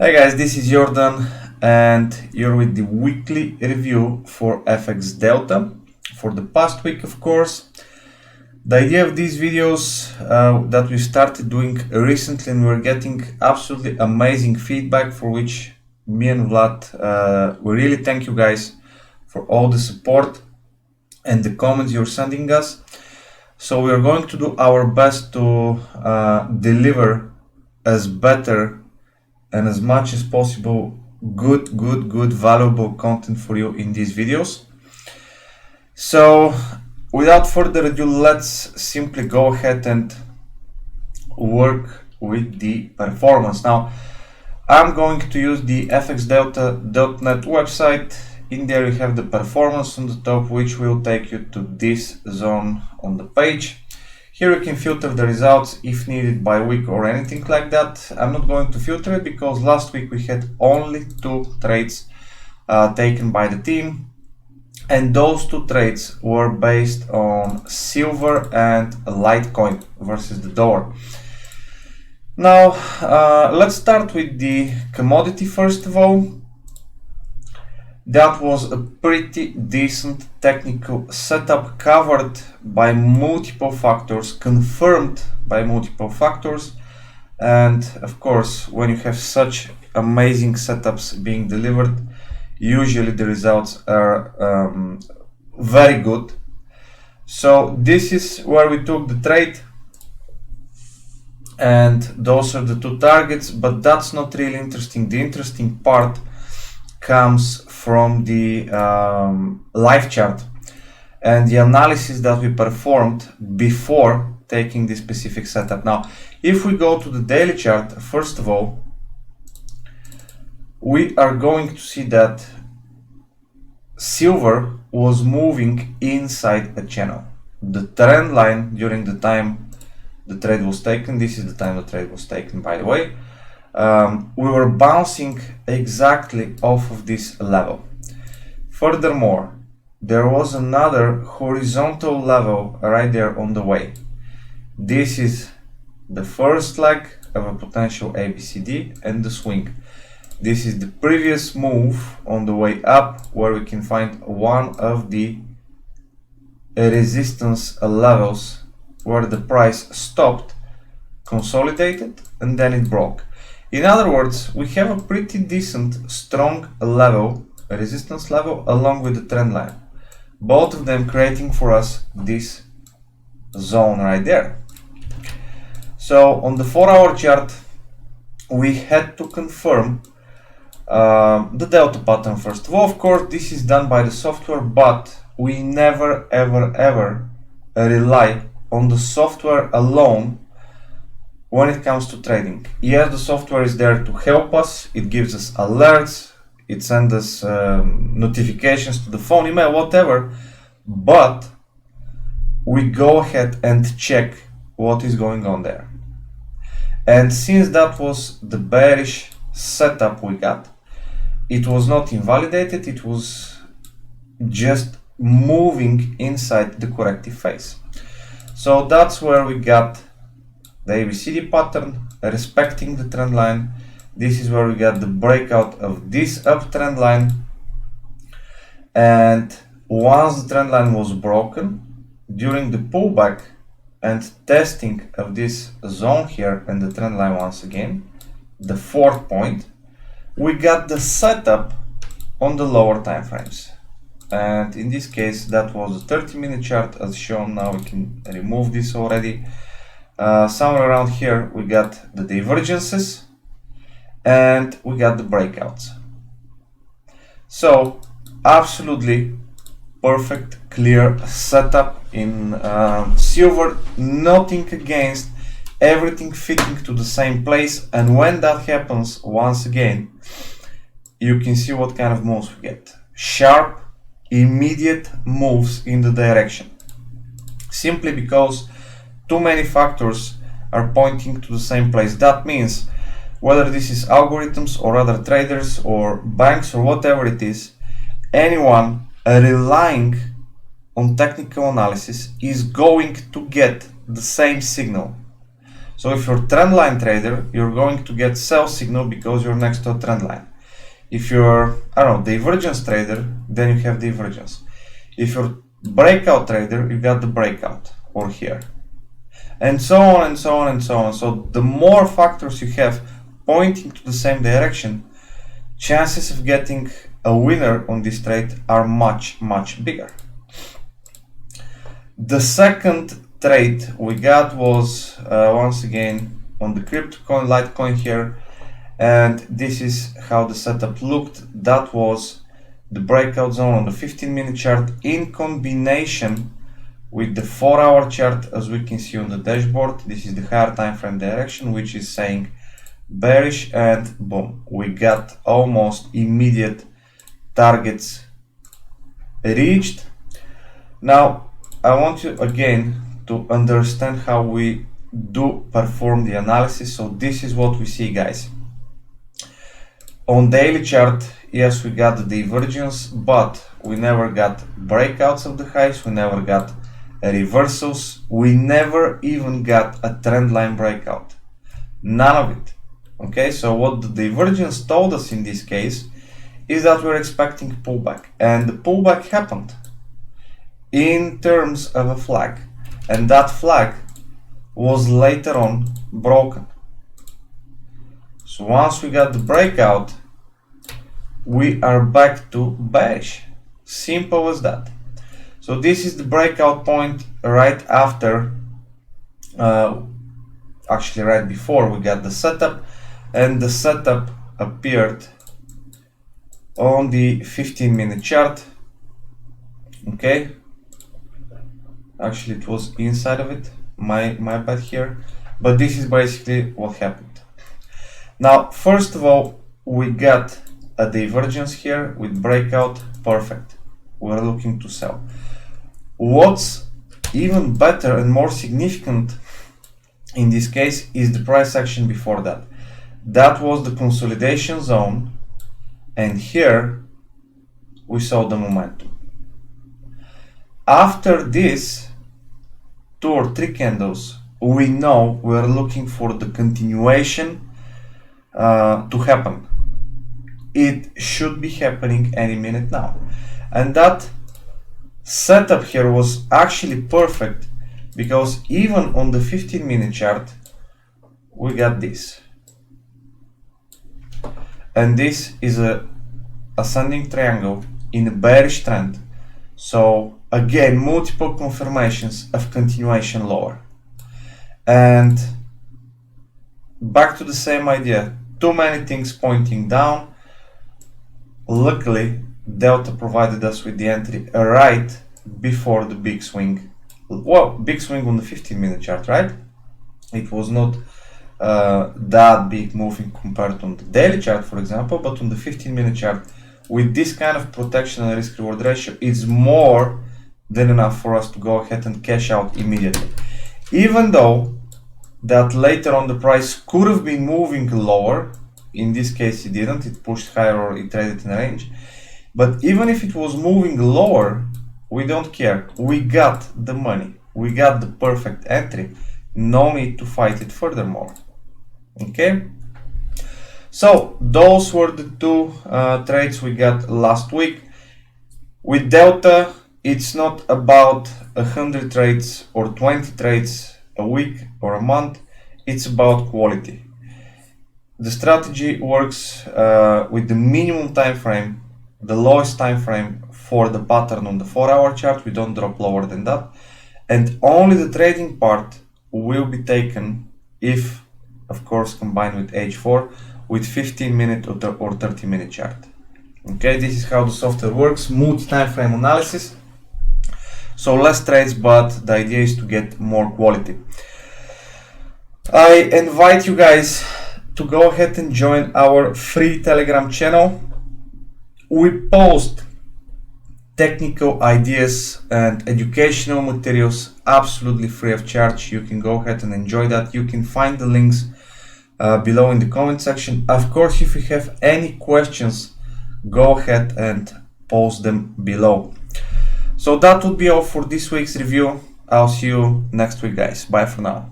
Hi guys, this is Jordan and you're with the weekly review for FX Delta for the past week, of course. The idea of these videos that we started doing recently, and we're getting absolutely amazing feedback, for which me and Vlad, we really thank you guys for all the support and the comments you're sending us. So we are going to do our best to deliver as better and as much as possible good valuable content for you in these videos. So without further ado, let's simply go ahead and work with the performance. Now I'm going to use the fxdelta.net website. In there you have the performance on the top, which will take you to this zone on the page. Here you can filter the results if needed by week or anything like that. I'm not going to filter it because last week we had only 2 trades taken by the team, and those 2 trades were based on silver and Litecoin versus the dollar. Now let's start with the commodity first of all. That was a pretty decent technical setup, covered by multiple factors, confirmed by multiple factors, and of course when you have such amazing setups being delivered, usually the results are very good. So this is where we took the trade, and those are the 2 targets, but that's not really interesting. The interesting part comes from the live chart and the analysis that we performed before taking this specific setup. Now if we go to the daily chart, first of all, we are going to see that silver was moving inside a channel. The trend line during the time the trade was taken, this is the time the trade was taken, by the way, we were bouncing exactly off of this level. Furthermore, there was another horizontal level right there on the way. This is the first leg of a potential ABCD and the swing. This is the previous move on the way up, where we can find one of the resistance levels where the price stopped, consolidated, and then it broke. In other words, we have a pretty decent, strong level, a resistance level, along with the trend line. Both of them creating for us this zone right there. So on the 4-hour chart, we had to confirm the delta pattern first of all. Of course, this is done by the software, but we never ever rely on the software alone when it comes to trading. Yes, the software is there to help us. It gives us alerts, it sends us notifications to the phone, email, whatever, but we go ahead and check what is going on there. And since that was the bearish setup we got, it was not invalidated, it was just moving inside the corrective phase. So that's where we got the ABCD pattern, respecting the trend line. This is where we got the breakout of this uptrend line, and once the trend line was broken during the pullback and testing of this zone here and the trend line once again, the 4th point, we got the setup on the lower time frames. And in this case that was a 30-minute chart as shown. Now we can remove this already. Somewhere around here we got the divergences and we got the breakouts. So absolutely perfect, clear setup in silver, nothing against, everything fitting to the same place. And when that happens, once again, you can see what kind of moves we get. Sharp, immediate moves in the direction, simply because too many factors are pointing to the same place. That means whether this is algorithms or other traders or banks or whatever it is, anyone relying on technical analysis is going to get the same signal. So if you're a trend line trader, you're going to get sell signal because you're next to a trend line. If you're, I don't know, divergence trader, then you have divergence. If you're breakout trader, you got the breakout, or here. And so on and so on and so on. So the more factors you have pointing to the same direction, chances of getting a winner on this trade are much, much bigger. The second trade we got was once again on the crypto coin, Litecoin here, and this is how the setup looked. That was the breakout zone on the 15-minute chart in combination with the 4-hour chart, as we can see on the dashboard. This is the higher time frame direction, which is saying bearish, and boom, we got almost immediate targets reached. Now I want you again to understand how we do perform the analysis. So this is what we see, guys. On daily chart, yes, we got the divergence, but we never got breakouts of the highs, we never got reversals, we never even got a trend line breakout. None of it. Okay, so what the divergence told us in this case is that we're expecting pullback, and the pullback happened in terms of a flag, and that flag was later on broken. So once we got the breakout, we are back to bearish. Simple as that. So this is the breakout point right after, actually right before we got the setup, and the setup appeared on the 15-minute chart. Okay, actually it was inside of it, my bad here, but this is basically what happened. Now first of all, we got a divergence here with breakout, perfect, we're looking to sell. What's even better and more significant in this case is the price action before that. That was the consolidation zone, and here we saw the momentum. After this 2 or 3 candles, we know we're looking for the continuation to happen. It should be happening any minute now, and that setup here was actually perfect, because even on the 15-minute chart we got this, and this is a ascending triangle in a bearish trend. So again, multiple confirmations of continuation lower, and back to the same idea, too many things pointing down. Luckily, Delta provided us with the entry right before the big swing. Well, big swing on the 15-minute chart, right? It was not that big moving compared to the daily chart, for example, but on the 15-minute chart, with this kind of protection and risk reward ratio, it's more than enough for us to go ahead and cash out immediately. Even though that later on the price could have been moving lower, in this case it didn't, it pushed higher or it traded in a range. But even if it was moving lower, we don't care. We got the money, we got the perfect entry, no need to fight it furthermore. Okay, so those were the 2 trades we got last week. With Delta, it's not about 100 trades or 20 trades a week or a month, it's about quality. The strategy works with the minimum time frame, the lowest time frame for the pattern on the 4-hour chart. We don't drop lower than that, and only the trading part will be taken if, of course, combined with H4 with 15-minute or 30-minute chart. Okay, this is how the software works, multi-time frame analysis. So less trades, but the idea is to get more quality. I invite you guys to go ahead and join our free Telegram channel. We post technical ideas and educational materials absolutely free of charge. You can go ahead and enjoy that. You can find the links below in the comment section. Of course, if you have any questions, go ahead and post them below. So that would be all for this week's review. I'll see you next week, guys. Bye for now.